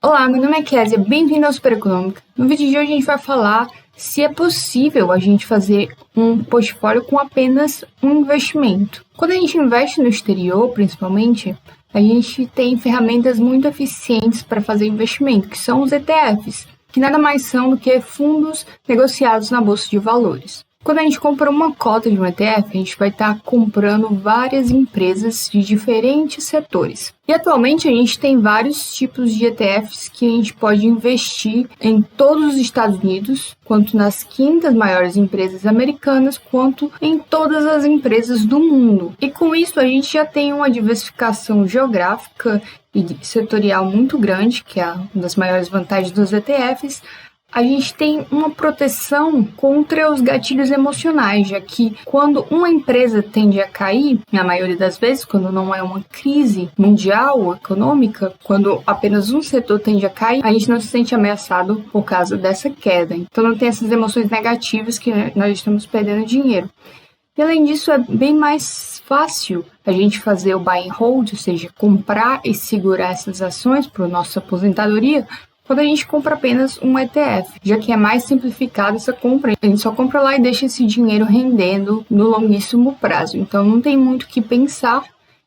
Olá, meu nome é Kézia, bem-vindo ao Super Econômica. No vídeo de hoje a gente vai falar se é possível a gente fazer um portfólio com apenas um investimento. Quando a gente investe no exterior, principalmente, a gente tem ferramentas muito eficientes para fazer investimento, que são os ETFs, que nada mais são do que fundos negociados na Bolsa de Valores. Quando a gente compra uma cota de um ETF, a gente vai estar comprando várias empresas de diferentes setores. E atualmente a gente tem vários tipos de ETFs que a gente pode investir em todos os Estados Unidos, quanto nas 500 maiores empresas americanas, quanto em todas as empresas do mundo. E com isso a gente já tem uma diversificação geográfica e setorial muito grande, que é uma das maiores vantagens dos ETFs. A gente tem uma proteção contra os gatilhos emocionais, já que quando uma empresa tende a cair, na maioria das vezes, quando não é uma crise mundial ou econômica, quando apenas um setor tende a cair, a gente não se sente ameaçado por causa dessa queda. Então não tem essas emoções negativas que nós estamos perdendo dinheiro. E além disso, é bem mais fácil a gente fazer o buy and hold, ou seja, comprar e segurar essas ações para a nossa aposentadoria, quando a gente compra apenas um ETF, já que é mais simplificado essa compra, a gente só compra lá e deixa esse dinheiro rendendo no longuíssimo prazo. Então não tem muito o que pensar,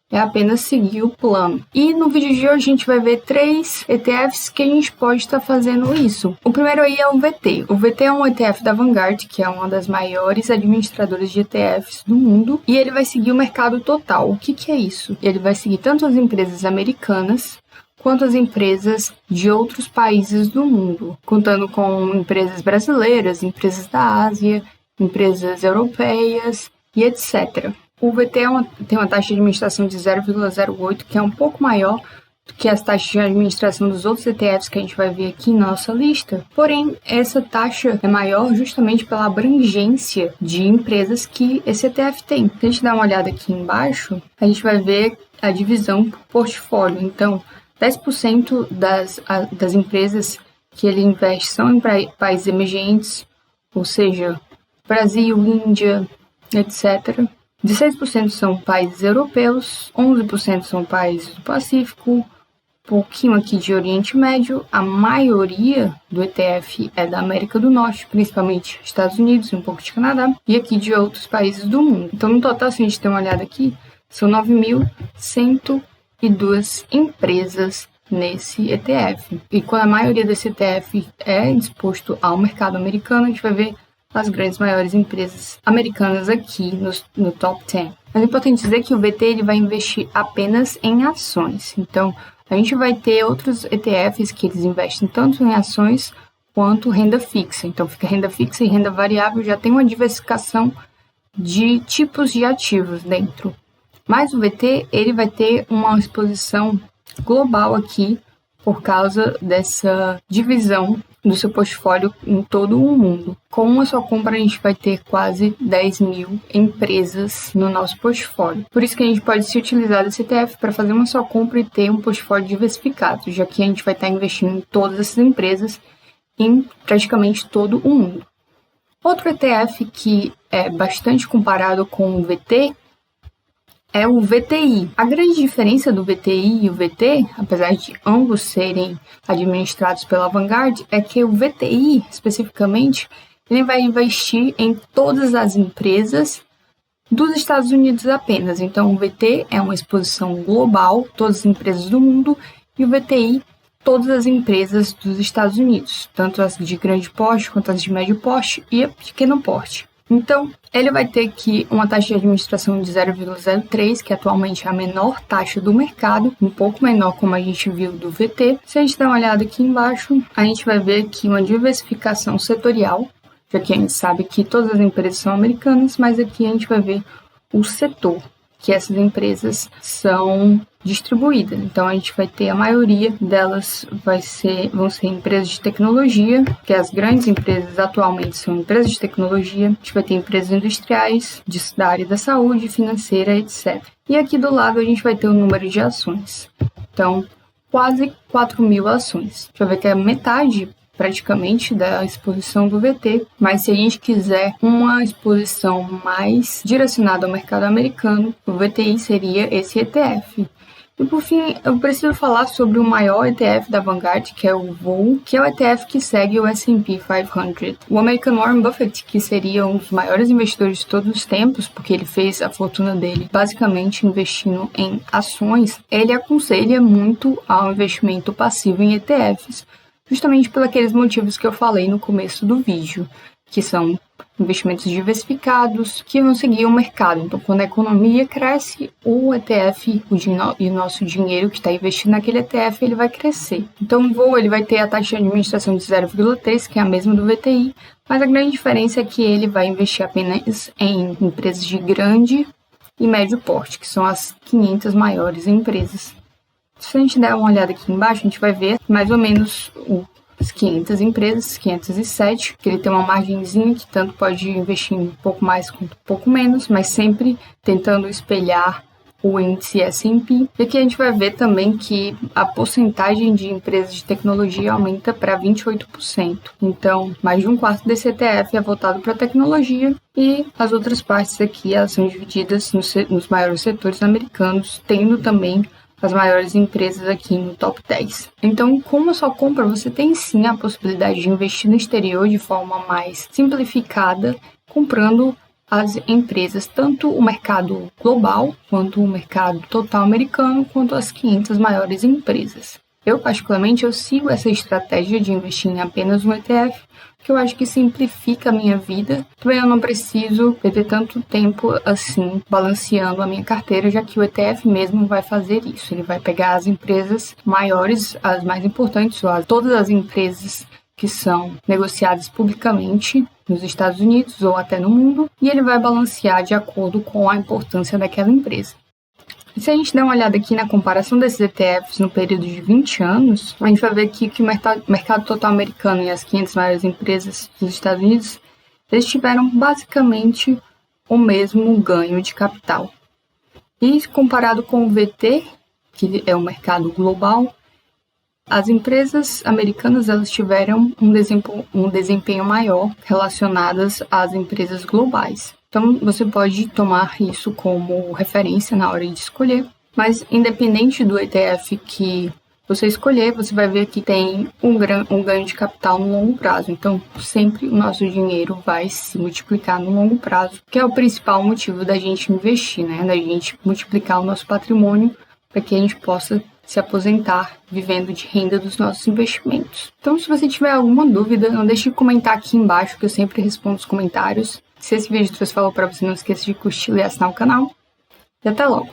é apenas seguir o plano. E no vídeo de hoje a gente vai ver 3 ETFs que a gente pode estar fazendo isso. O primeiro aí é o VT. O VT é um ETF da Vanguard, que é uma das maiores administradoras de ETFs do mundo, e ele vai seguir o mercado total. O que é isso? Ele vai seguir tanto as empresas americanas quanto as empresas de outros países do mundo, contando com empresas brasileiras, empresas da Ásia, empresas europeias e etc. O VT tem uma taxa de administração de 0,08, que é um pouco maior do que as taxas de administração dos outros ETFs que a gente vai ver aqui na nossa lista. Porém, essa taxa é maior justamente pela abrangência de empresas que esse ETF tem. Se a gente dar uma olhada aqui embaixo, a gente vai ver a divisão por portfólio. Então, 10% das empresas que ele investe são em países emergentes, ou seja, Brasil, Índia, etc. 16% são países europeus, 11% são países do Pacífico, um pouquinho aqui de Oriente Médio. A maioria do ETF é da América do Norte, principalmente Estados Unidos e um pouco de Canadá, e aqui de outros países do mundo. Então, no total, se a gente der uma olhada aqui, são 9.102 empresas nesse ETF. E quando a maioria desse ETF é disposto ao mercado americano, a gente vai ver as grandes maiores empresas americanas aqui no top 10. Mas é importante dizer que o VT ele vai investir apenas em ações. Então, a gente vai ter outros ETFs que eles investem tanto em ações quanto renda fixa. Então, fica renda fixa e renda variável, já tem uma diversificação de tipos de ativos dentro. Mas o VT, ele vai ter uma exposição global aqui por causa dessa divisão do seu portfólio em todo o mundo. Com uma só compra, a gente vai ter quase 10 mil empresas no nosso portfólio. Por isso que a gente pode se utilizar desse ETF para fazer uma só compra e ter um portfólio diversificado, já que a gente vai estar investindo em todas essas empresas em praticamente todo o mundo. Outro ETF que é bastante comparado com o VT é o VTI. A grande diferença do VTI e o VT, apesar de ambos serem administrados pela Vanguard, é que o VTI, especificamente, ele vai investir em todas as empresas dos Estados Unidos apenas. Então, o VT é uma exposição global, todas as empresas do mundo, e o VTI, todas as empresas dos Estados Unidos, tanto as de grande porte, quanto as de médio porte e a pequeno porte. Então, ele vai ter aqui uma taxa de administração de 0,03, que atualmente é a menor taxa do mercado, um pouco menor como a gente viu do VT. Se a gente der uma olhada aqui embaixo, a gente vai ver aqui uma diversificação setorial, já que a gente sabe que todas as empresas são americanas, mas aqui a gente vai ver o setor que essas empresas são distribuídas. Então, a gente vai ter a maioria delas vão ser empresas de tecnologia, que as grandes empresas atualmente são empresas de tecnologia. A gente vai ter empresas industriais, da área da saúde, financeira, etc. E aqui do lado a gente vai ter o número de ações. Então, quase 4 mil ações. Deixa eu ver que é metade praticamente da exposição do VT, mas se a gente quiser uma exposição mais direcionada ao mercado americano, o VTI seria esse ETF. E por fim, eu preciso falar sobre o maior ETF da Vanguard, que é o VOO, que é o ETF que segue o S&P 500. O americano Warren Buffett, que seria um dos maiores investidores de todos os tempos, porque ele fez a fortuna dele basicamente investindo em ações, ele aconselha muito ao investimento passivo em ETFs, justamente por aqueles motivos que eu falei no começo do vídeo, que são investimentos diversificados que vão seguir o mercado. Então, quando a economia cresce, o ETF e o nosso dinheiro que está investido naquele ETF, ele vai crescer. Então, o VOO ele vai ter a taxa de administração de 0,3, que é a mesma do VTI, mas a grande diferença é que ele vai investir apenas em empresas de grande e médio porte, que são as 500 maiores empresas. Se a gente der uma olhada aqui embaixo, a gente vai ver mais ou menos as 500 empresas, 507, que ele tem uma margenzinha que tanto pode investir um pouco mais quanto um pouco menos, mas sempre tentando espelhar o índice S&P. E aqui a gente vai ver também que a porcentagem de empresas de tecnologia aumenta para 28%. Então, mais de um quarto desse ETF é voltado para tecnologia e as outras partes aqui elas são divididas nos maiores setores americanos, tendo também as maiores empresas aqui no top 10. Então, como a sua compra, você tem sim a possibilidade de investir no exterior de forma mais simplificada, comprando as empresas, tanto o mercado global, quanto o mercado total americano, quanto as 500 maiores empresas. Eu, particularmente, eu sigo essa estratégia de investir em apenas um ETF, que eu acho que simplifica a minha vida. Também eu não preciso perder tanto tempo assim balanceando a minha carteira, já que o ETF mesmo vai fazer isso. Ele vai pegar as empresas maiores, as mais importantes, todas as empresas que são negociadas publicamente nos Estados Unidos ou até no mundo, e ele vai balancear de acordo com a importância daquela empresa. E se a gente der uma olhada aqui na comparação desses ETFs no período de 20 anos, a gente vai ver aqui que o mercado total americano e as 500 maiores empresas dos Estados Unidos, eles tiveram basicamente o mesmo ganho de capital. E comparado com o VT, que é o mercado global, as empresas americanas elas tiveram um desempenho maior relacionadas às empresas globais. Então, você pode tomar isso como referência na hora de escolher, mas independente do ETF que você escolher, você vai ver que tem um ganho de capital no longo prazo. Então, sempre o nosso dinheiro vai se multiplicar no longo prazo, que é o principal motivo da gente investir, né? Da gente multiplicar o nosso patrimônio para que a gente possa se aposentar vivendo de renda dos nossos investimentos. Então, se você tiver alguma dúvida, não deixe de comentar aqui embaixo, que eu sempre respondo os comentários. Se esse vídeo trouxe valor para você, não esqueça de curtir e assinar o canal. E até logo!